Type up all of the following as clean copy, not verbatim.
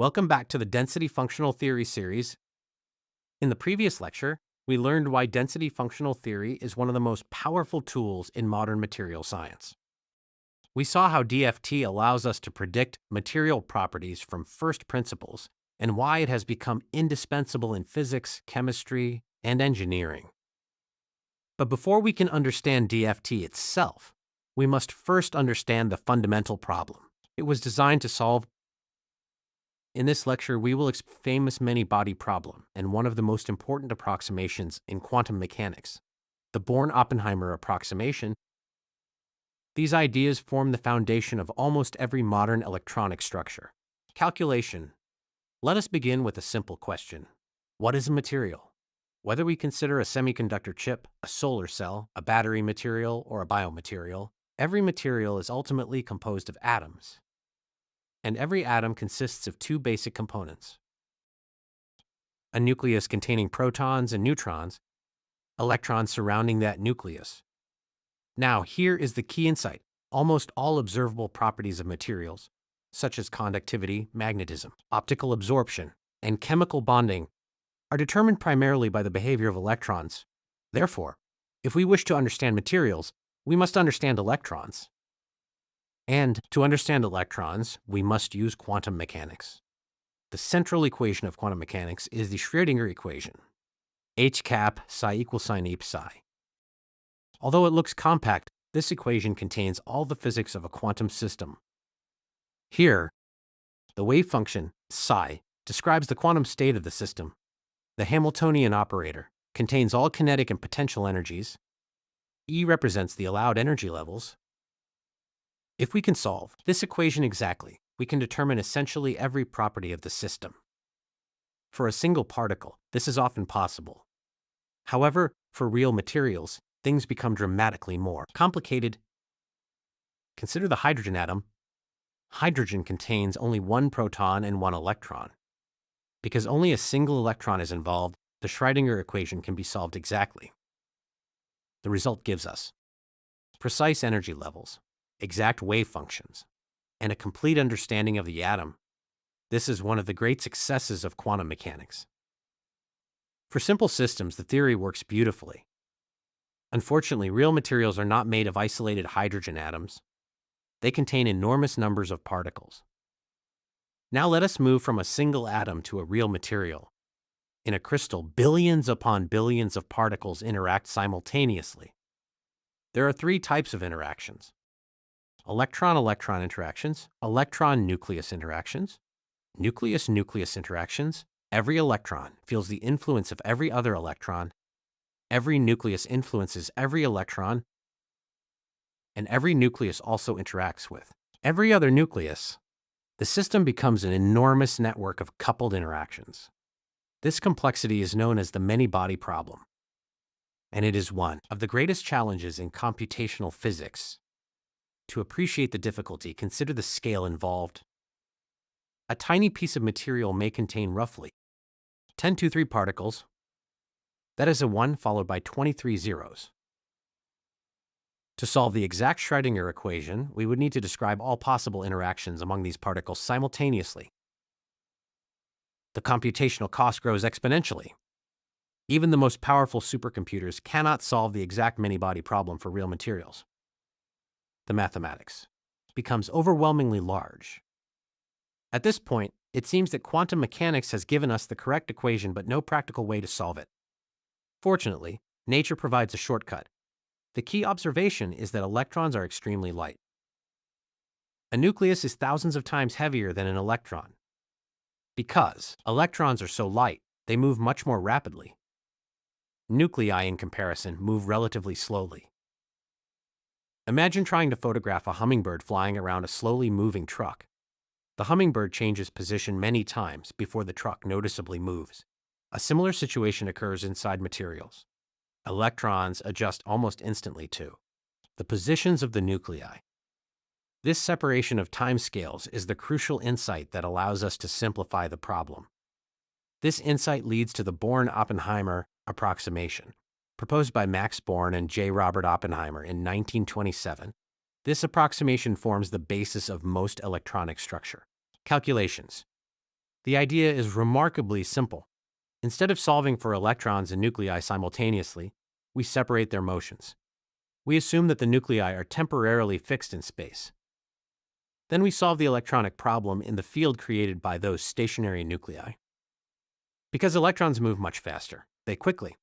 Welcome back to the Density Functional Theory series. In the previous lecture, we learned why density functional theory is one of the most powerful tools in modern material science. We saw how DFT allows us to predict material properties from first principles and why it has become indispensable in physics, chemistry, and engineering. But before we can understand DFT itself, we must first understand the fundamental problem it was designed to solve. In this lecture, we will explore the famous many-body problem and one of the most important approximations in quantum mechanics, the Born-Oppenheimer Approximation. These ideas form the foundation of almost every modern electronic structure. Calculation. Let us begin with a simple question. What is a material? Whether we consider a semiconductor chip, a solar cell, a battery material, or a biomaterial, every material is ultimately composed of atoms. And every atom consists of two basic components: a nucleus containing protons and neutrons, electrons surrounding that nucleus. Now, here is the key insight. Almost all observable properties of materials, such as conductivity, magnetism, optical absorption, and chemical bonding, are determined primarily by the behavior of electrons. Therefore, if we wish to understand materials, we must understand electrons. And to understand electrons, we must use quantum mechanics. The central equation of quantum mechanics is the Schrödinger Equation, h cap psi equals sin e psi. Although it looks compact, this equation contains all the physics of a quantum system. Here, the wave function, psi, describes the quantum state of the system. The Hamiltonian operator contains all kinetic and potential energies. E represents the allowed energy levels. If we can solve this equation exactly, we can determine essentially every property of the system. For a single particle, this is often possible. However, for real materials, things become dramatically more complicated. Consider the hydrogen atom. Hydrogen contains only one proton and one electron. Because only a single electron is involved, the Schrödinger equation can be solved exactly. The result gives us precise energy levels, exact wave functions, and a complete understanding of the atom. This is one of the great successes of quantum mechanics. For simple systems, the theory works beautifully. Unfortunately, real materials are not made of isolated hydrogen atoms. They contain enormous numbers of particles. Now let us move from a single atom to a real material. In a crystal, billions upon billions of particles interact simultaneously. There are three types of interactions: electron-electron interactions, electron-nucleus interactions, nucleus-nucleus interactions. Every electron feels the influence of every other electron. Every nucleus influences every electron, and every nucleus also interacts with every other nucleus. The system becomes an enormous network of coupled interactions. This complexity is known as the many-body problem, and it is one of the greatest challenges in computational physics. To appreciate the difficulty, consider the scale involved. A tiny piece of material may contain roughly 10 to 3 particles. That is a 1 followed by 23 zeros. To solve the exact Schrödinger equation, we would need to describe all possible interactions among these particles simultaneously. The computational cost grows exponentially. Even the most powerful supercomputers cannot solve the exact many-body problem for real materials. The mathematics becomes overwhelmingly large. At this point, it seems that quantum mechanics has given us the correct equation but no practical way to solve it. Fortunately, nature provides a shortcut. The key observation is that electrons are extremely light. A nucleus is thousands of times heavier than an electron. Because electrons are so light, they move much more rapidly. Nuclei, in comparison, move relatively slowly. Imagine trying to photograph a hummingbird flying around a slowly moving truck. The hummingbird changes position many times before the truck noticeably moves. A similar situation occurs inside materials. Electrons adjust almost instantly to the positions of the nuclei. This separation of timescales is the crucial insight that allows us to simplify the problem. This insight leads to the Born-Oppenheimer Approximation, proposed by Max Born and J. Robert Oppenheimer in 1927. This approximation forms the basis of most electronic structure. Calculations. The idea is remarkably simple. Instead of solving for electrons and nuclei simultaneously, we separate their motions. We assume that the nuclei are temporarily fixed in space. Then we solve the electronic problem in the field created by those stationary nuclei. Because electrons move much faster, they quickly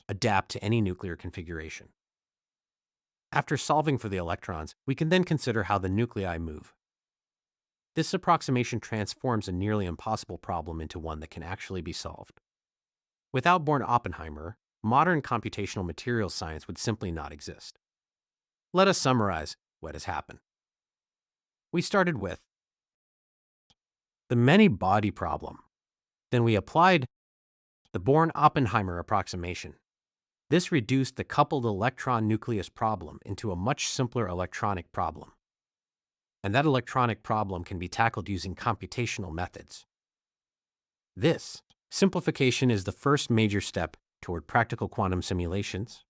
adapt to any nuclear configuration. After solving for the electrons, we can then consider how the nuclei move. This approximation transforms a nearly impossible problem into one that can actually be solved. Without Born Oppenheimer, modern computational materials science would simply not exist. Let us summarize what has happened. We started with the many-body problem. Then we applied the Born-Oppenheimer approximation. This reduced the coupled electron nucleus problem into a much simpler electronic problem. And that electronic problem can be tackled using computational methods. This simplification is the first major step toward practical quantum simulations.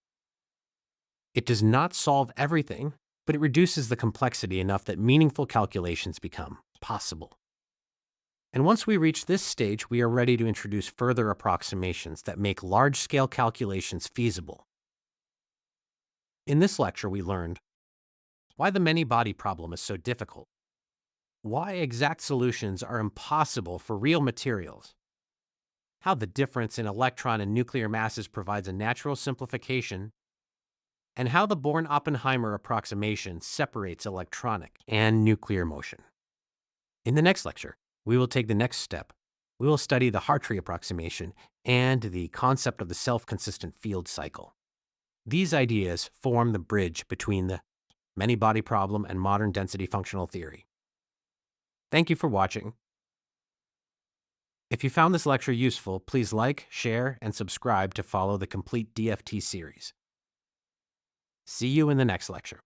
It does not solve everything, but it reduces the complexity enough that meaningful calculations become possible. And once we reach this stage, we are ready to introduce further approximations that make large-scale calculations feasible. In this lecture, we learned why the many-body problem is so difficult, why exact solutions are impossible for real materials, how the difference in electron and nuclear masses provides a natural simplification, and how the Born-Oppenheimer approximation separates electronic and nuclear motion. In the next lecture, we will take the next step. We will study the Hartree approximation and the concept of the self-consistent field cycle. These ideas form the bridge between the many-body problem and modern density functional theory. Thank you for watching. If you found this lecture useful, please like, share, and subscribe to follow the complete DFT series. See you in the next lecture.